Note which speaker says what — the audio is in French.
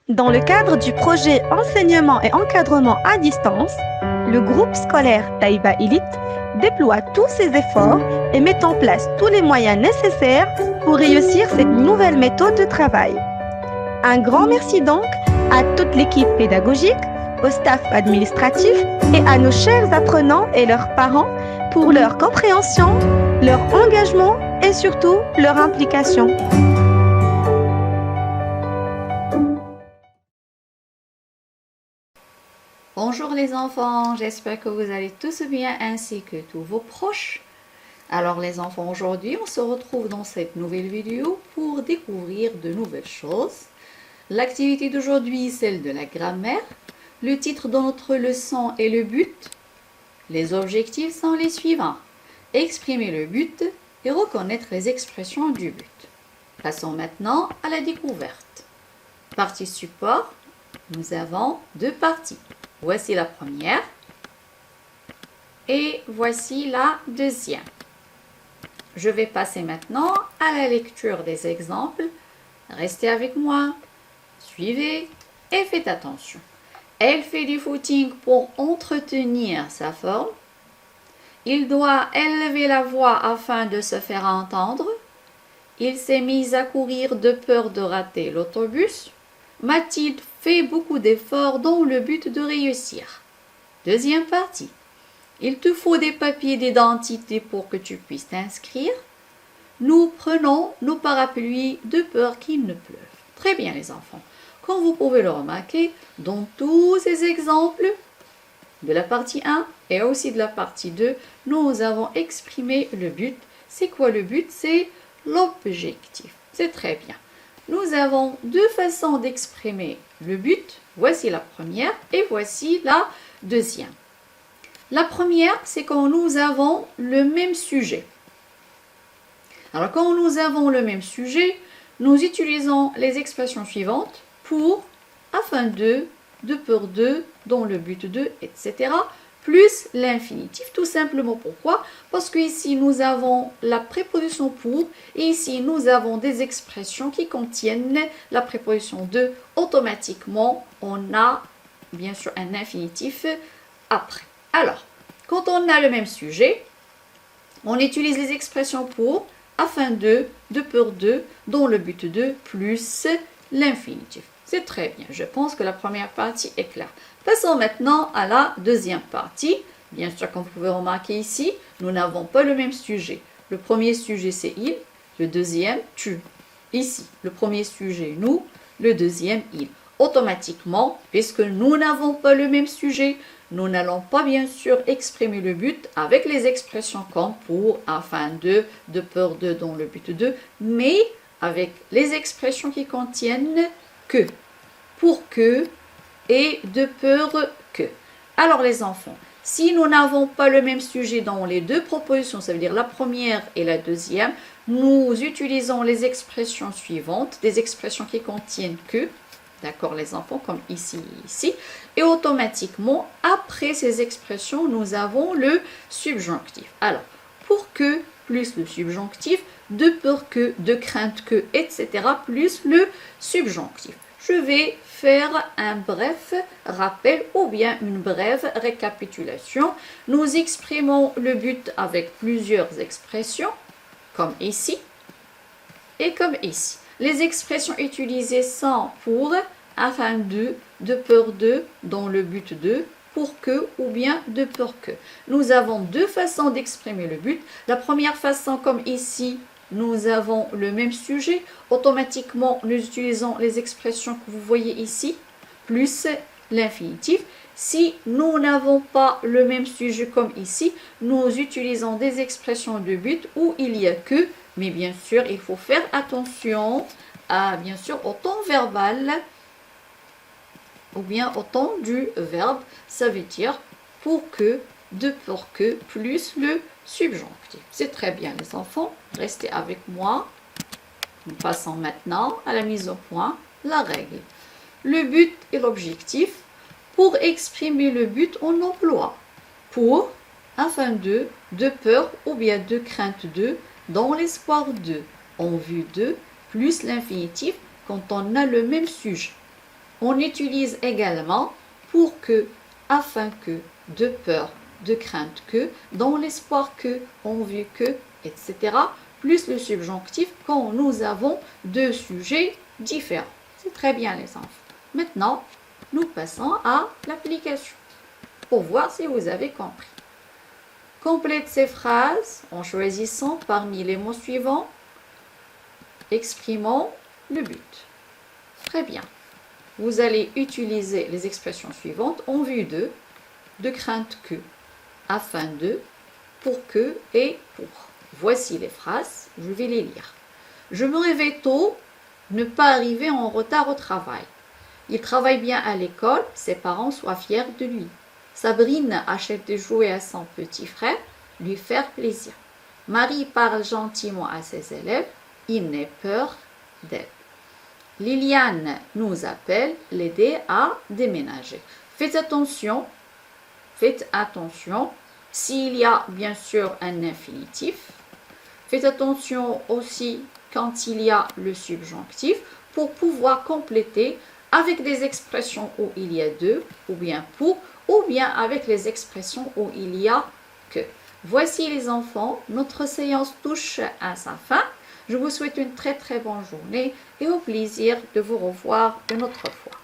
Speaker 1: Dans le cadre du projet Enseignement et encadrement à distance, le groupe scolaire Taïba Elite déploie tous ses efforts et met en place tous les moyens nécessaires pour réussir cette nouvelle méthode de travail. Un grand merci donc à toute l'équipe pédagogique, au staff administratif et à nos chers apprenants et leurs parents pour leur compréhension, leur engagement et surtout leur implication.
Speaker 2: Bonjour les enfants, j'espère que vous allez tous bien ainsi que tous vos proches. Alors les enfants, aujourd'hui on se retrouve dans cette nouvelle vidéo pour découvrir de nouvelles choses. L'activité d'aujourd'hui est celle de la grammaire. Le titre de notre leçon est le but. Les objectifs sont les suivants. Exprimer le but et reconnaître les expressions du but. Passons maintenant à la découverte. Partie support, nous avons deux parties. Voici la première et voici la deuxième. Je vais passer maintenant à la lecture des exemples. Restez avec moi, suivez et faites attention. Elle fait du footing pour entretenir sa forme. Il doit élever la voix afin de se faire entendre. Il s'est mis à courir de peur de rater l'autobus. Mathilde fait beaucoup d'efforts dans le but de réussir. Deuxième partie. Il te faut des papiers d'identité pour que tu puisses t'inscrire. Nous prenons nos parapluies de peur qu'il ne pleuve. Très bien les enfants. Comme vous pouvez le remarquer, dans tous ces exemples de la partie 1 et aussi de la partie 2, nous avons exprimé le but. C'est quoi le but? C'est l'objectif. C'est très bien. Nous avons deux façons d'exprimer le but. Voici la première et voici la deuxième. La première, c'est quand nous avons le même sujet. Alors, quand nous avons le même sujet, nous utilisons les expressions suivantes pour, afin de peur de, dans le but de, etc., plus l'infinitif. Tout simplement pourquoi? Parce qu'ici, nous avons la préposition pour et ici, nous avons des expressions qui contiennent la préposition de. Automatiquement, on a bien sûr un infinitif après. Alors, quand on a le même sujet, on utilise les expressions pour, afin de peur de, dans le but de, plus l'infinitif. C'est très bien. Je pense que la première partie est claire. Passons maintenant à la deuxième partie. Bien sûr, comme vous pouvez remarquer ici, nous n'avons pas le même sujet. Le premier sujet, c'est il. Le deuxième, tu. Ici, le premier sujet, nous. Le deuxième, il. Automatiquement, puisque nous n'avons pas le même sujet, nous n'allons pas bien sûr exprimer le but avec les expressions comme pour, afin de peur de, dans le but de, mais avec les expressions qui contiennent que, pour que et de peur que. Alors les enfants, si nous n'avons pas le même sujet dans les deux propositions, ça veut dire la première et la deuxième, nous utilisons les expressions suivantes, des expressions qui contiennent que, d'accord les enfants, comme ici et ici, et automatiquement, après ces expressions, nous avons le subjonctif. Alors, pour que, plus le subjonctif, de peur que, de crainte que, etc., plus le subjonctif. Je vais faire un bref rappel ou bien une brève récapitulation. Nous exprimons le but avec plusieurs expressions, comme ici et comme ici. Les expressions utilisées sont pour, afin de peur de, dans le but de, pour que ou bien de peur que. Nous avons deux façons d'exprimer le but. La première façon, comme ici, nous avons le même sujet. Automatiquement, nous utilisons les expressions que vous voyez ici, plus l'infinitif. Si nous n'avons pas le même sujet comme ici, nous utilisons des expressions de but où il y a que, mais bien sûr, il faut faire attention à, bien sûr, au temps verbal ou bien au temps du verbe. Ça veut dire pour que, de pour que, plus le subjonctif. C'est très bien les enfants, restez avec moi. Nous passons maintenant à la mise au point, la règle. Le but et l'objectif. Pour exprimer le but, on emploie pour, afin de peur ou bien de crainte de, dans l'espoir de, en vue de, plus l'infinitif quand on a le même sujet. On utilise également pour que, afin que, de peur, de crainte que, dans l'espoir que, en vue que, etc. Plus le subjonctif quand nous avons deux sujets différents. C'est très bien les enfants. Maintenant, nous passons à l'application pour voir si vous avez compris. Complète ces phrases en choisissant parmi les mots suivants, exprimant le but. Très bien. Vous allez utiliser les expressions suivantes en vue de crainte que, afin de, pour que et pour. Voici les phrases, je vais les lire. Je me réveille tôt, ne pas arriver en retard au travail. Il travaille bien à l'école, ses parents soient fiers de lui. Sabrine achète des jouets à son petit frère, lui faire plaisir. Marie parle gentiment à ses élèves, il n'ait peur d'elle. Liliane nous appelle, l'aider à déménager. Faites attention, s'il y a bien sûr un infinitif. Faites attention aussi quand il y a le subjonctif pour pouvoir compléter avec des expressions où il y a de, ou bien pour, ou bien avec les expressions où il y a que. Voici les enfants, notre séance touche à sa fin. Je vous souhaite une très très bonne journée et au plaisir de vous revoir une autre fois.